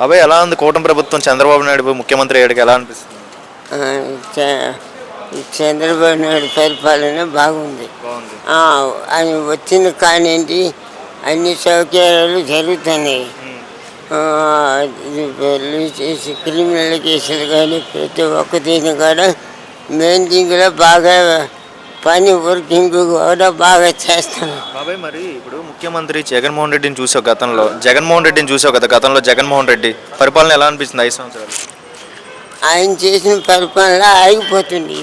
అబ్బాయి ఎలా ఉంది కూటమి ప్రభుత్వం చంద్రబాబు నాయుడు ముఖ్యమంత్రి అయ్యాడికి ఎలా అనిపిస్తుంది? చంద్రబాబు నాయుడు పరిపాలన బాగుంది. బాగుంది. ఆయన వచ్చిన కానివ్వండి అన్ని సౌకర్యాలు జరుగుతున్నాయి. క్రిమినల్ కేసులు కానీ ప్రతి ఒక్క దీని కూడా మెయిన్ థింగ్లో బాగా పని వర్కింగ్ కూడా బాగా చేస్తాను. బాబాయ్ మరి ఇప్పుడు ముఖ్యమంత్రి జగన్మోహన్ రెడ్డిని చూసావు కదా జగన్మోహన్ రెడ్డి పరిపాలన ఎలా అనిపిస్తుంది 5 సంవత్సరాలు? ఆయన చేసిన పరిపాలన ఆగిపోతుంది.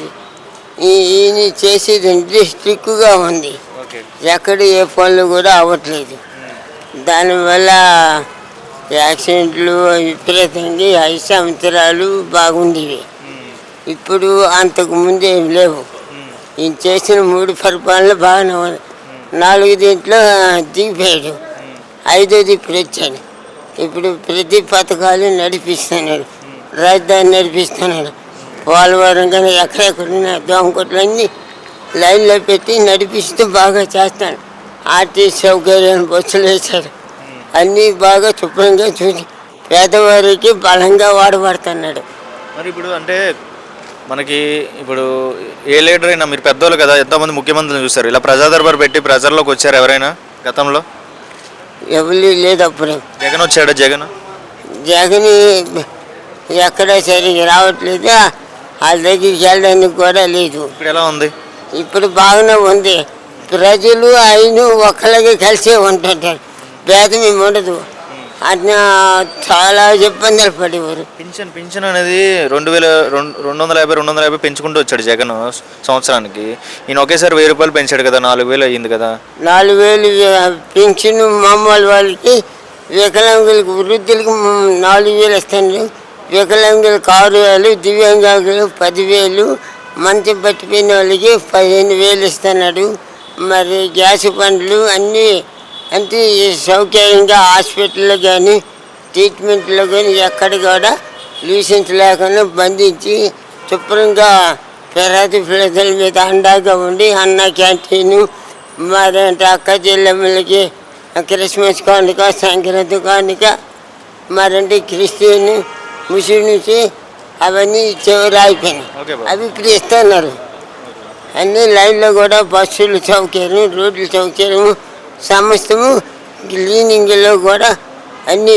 ఈయన చేసేది స్ట్రిక్ట్గా ఉంది. ఎక్కడ ఏ పనులు కూడా అవ్వట్లేదు. దానివల్ల యాక్సిడెంట్లు విపరీతంగా 5 సంవత్సరాలు బాగుండేవి. ఇప్పుడు అంతకుముందు ఏం లేవు. ఈయన చేసిన 3 పరిపాలన బాగానే ఉంది. 4 దీంట్లో దిగిపోయాడు, 5వది ఇప్పుడు వచ్చాడు. ఇప్పుడు ప్రతి పథకాలు నడిపిస్తున్నాడు. రాజధాని నడిపిస్తున్నాడు. పోలవరం కానీ ఎక్కడెక్కడున్న దోమకొట్లన్నీ లైన్లో పెట్టి నడిపిస్తూ బాగా చేస్తాడు. ఆర్టీసీ సౌకర్యాన్ని బస్సులు వేశాడు. అన్నీ బాగా శుభ్రంగా చూసి పేదవారికి బలంగా వాడబడుతున్నాడు. మరి ఇప్పుడు అంటే మనకి ఇప్పుడు ఏ లీడర్ అయినా మీరు పెద్దోళ్ళు కదా, ఎంతోమంది ముఖ్యమంత్రులు చూస్తారు. ఇలా ప్రజా దర్బార్ పెట్టి ప్రజల్లోకి వచ్చారు ఎవరైనా గతంలో? ఎవరు లేదు. అప్పుడు జగన్ వచ్చాడు. జగన్ ఎక్కడ సరిగ్గా రావట్లేదు. వాళ్ళ దగ్గరికి వెళ్ళడానికి కూడా లేదు. ఇప్పుడు ఎలా ఉంది? ఇప్పుడు బాగానే ఉంది. ప్రజలు ఆయన ఒకళ్ళకి కలిసే ఉంటుంటారు. భేదం ఏమి ఉండదు. అట్లా చాలా ఇబ్బందులు పడేవారు. పింఛన్ అనేది 250 పెంచుకుంటూ వచ్చాడు జగన్ సంవత్సరానికి. ఈయన ఒకేసారి 1000 రూపాయలు పెంచాడు కదా, 4000 అయ్యింది కదా. 4000 పింఛను మామూలు వాళ్ళకి, వికలాంగులకు వృద్ధులకి 4000 ఇస్తాను. వికలాంగులకు 6000, దివ్యాంగులకు 10,000, మంచం పట్టిపోయిన వాళ్ళకి 15,000 ఇస్తున్నాడు. మరి గ్యాస్ బండ్లు అన్నీ అంటే సౌకర్యంగా హాస్పిటల్లో కానీ ట్రీట్మెంట్లో కానీ ఎక్కడ కూడా లైసెన్స్ లేకుండా బంధించి శుభ్రంగా ప్రజల మీద అండాగా ఉండి అన్న క్యాంటీను, మరంటే అక్క చెల్లెమ్మలకి క్రిస్మస్ కానుక, సంక్రాంతి కానుక, మరంటే క్రిస్టియన్, ముస్లిమ్స్ అవన్నీ చివరి అయిపోయినాయి. అవి ఇప్పుడు ఇస్తున్నారు. అన్ని లైన్లో కూడా బస్సులు సౌకర్యం, రోడ్ల సౌకర్యం, సమస్తము క్లీనింగ్లో కూడా అన్నీ